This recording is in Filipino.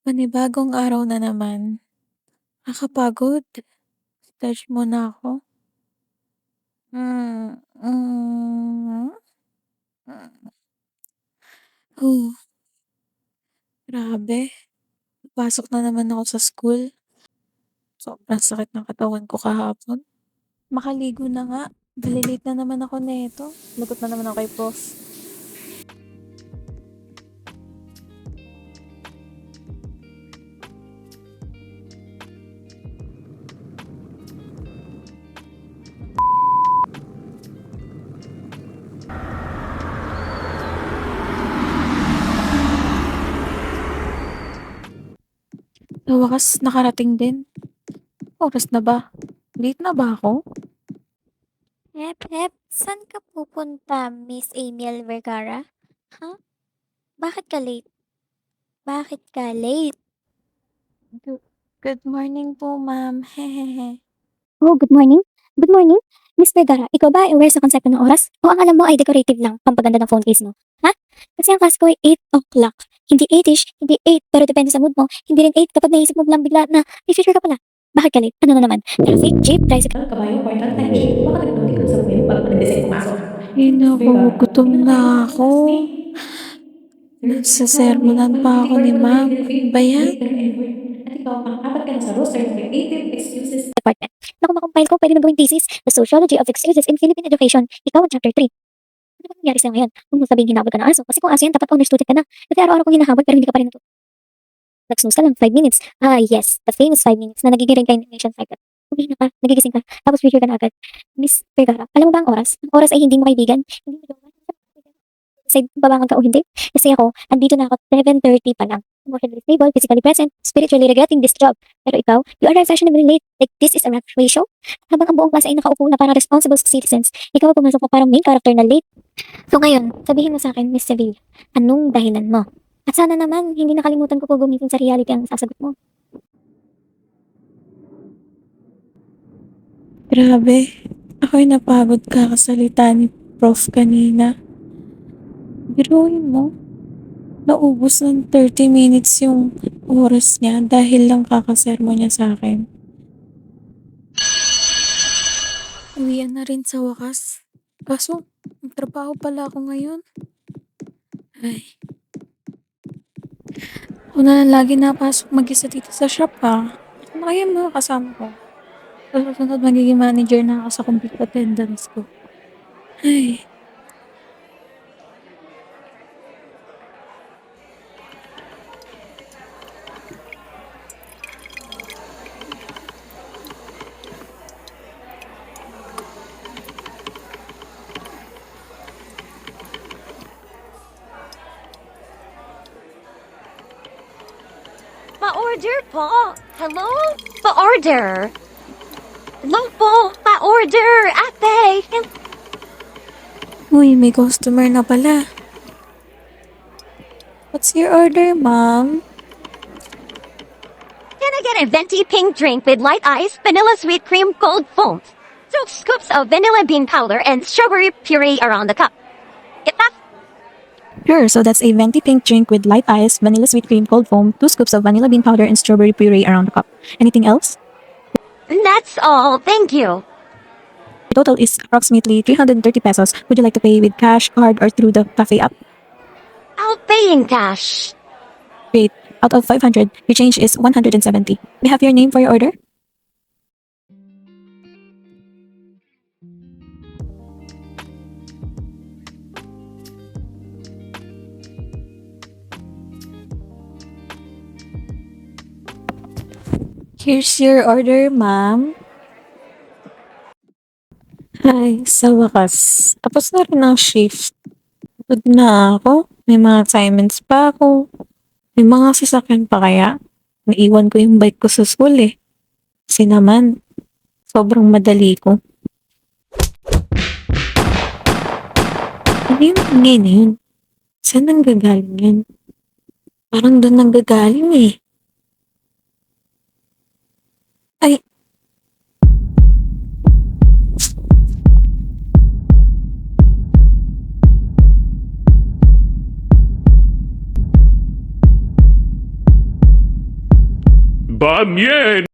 Panibagong araw na naman. Nakakapagod. Stretch muna ako. Hmm, hmm, hmm. Huh, grabe. Pasok na naman ako sa school. Sobrang sakit ng katawan ko kahapon. Makaligo na nga. Dali-late na naman ako neto. Lagot na naman ako kay prof. Sa wakas, nakarating din. Oras na ba? Late na ba ako? Hep, saan ka pupunta, Miss Amiel Vergara? Ha? Bakit ka late? Bakit ka late? Gu- Good morning po, ma'am. Hehehe. Oh, good morning. Good morning. Miss Vergara, ikaw ba aware sa konsepto ng oras? O ang alam mo ay decorative lang, pampaganda ng phone case mo? Ha? Kasi ang class ko ay 8 o'clock. Hindi 8-ish, hindi 8, pero depende sa mood mo. Hindi rin 8 kapag naisip mo lang bigla na may future ka pala. Bakit ka late? Ano na naman? Traffic, jeep, tricycle, kabayo, or time machine? Baka nag-note ka sa buhay mo bago ka nag-decide pumasok. Ay, naku, gutom na ako. Nasasermonan pa ako ni ma'am. Ano ba yan? At ikaw, pang-apat ka na sa roster ng Creative Excuses Department. Naku, makumpile ko, pwede na gawing thesis, The Sociology of Excuses in Philippine Education. Ikaw ang chapter 3. Ano ba nangyari sa'yo ngayon? Huwag mo sabihin hinabol ka ng aso. Kasi kung aso yan, dapat honor student ka na. Kasi araw-araw kong hinahabol pero hindi ka pa rin natuto. Nag-snooze ka lang, 5 minutes. Ah, yes, the famous 5 minutes na nagiging reincarnation cycle. Umihi na ka, nagigising ka, tapos future ka na agad. Miss Vergara, alam mo ba ang oras? Ang oras ay hindi mo kaibigan. Hindi mo jowa. Decide kung babangon ka o hindi. Kasi ako, andito na ako 7:30 pa lang. Emotionally stable, physically present, spiritually regretting this job. Pero ikaw, you arrive fashionably late. Like this is a runway show. Habang ang buong klase ay nakaupo na para responsible citizens, ikaw ay pumasok mo parang main character na late. So ngayon, sabihin mo sa akin, Miss Sevilla, anong dahilan mo? At sana naman, hindi nakalimutan ko gumising sa reality ang sasagot mo. Grabe. Ako'y napagod kakasalita ni Prof kanina. Biruin mo, naubos ng 30 minutes yung oras niya dahil lang kakasermo niya sa akin. Uwian na rin sa wakas. Kaso, magtrabaho pala ako ngayon. Ay, ako na lang lagi napasok mag-isa dito sa shop Ano kaya yung mga kasama ko? Sa susunod, magiging manager na ako sa complete attendance ko. Ay, Pa-order po. Hello? Pa-order. Hello po. Pa-order. Ate. uy, may customer na pala. What's your order, ma'am? Can I get a venti pink drink with light ice, vanilla sweet cream, cold foam? 2 scoops of vanilla bean powder and strawberry puree around the cup. Get that? Sure, so that's a venti pink drink with light ice, vanilla sweet cream, cold foam, 2 scoops of vanilla bean powder, and strawberry puree around the cup. Anything else? That's all. Thank you. The total is approximately 330 pesos. Would you like to pay with cash, card, or through the cafe app? I'll pay in cash. Great. Out of 500, your change is 170. May I have your name for your order? Here's your order, ma'am. Ay, sa wakas. Tapos na rin ang shift. Pagod na ako. May mga assignments pa ako. May mga sasakyan pa kaya. Naiwan ko yung bike ko sa school eh. Kasi naman, sobrang madali ko. Ano yung ingay na yun? Saan nanggagaling yun? Parang doon nanggagaling eh. Ay, Bamien!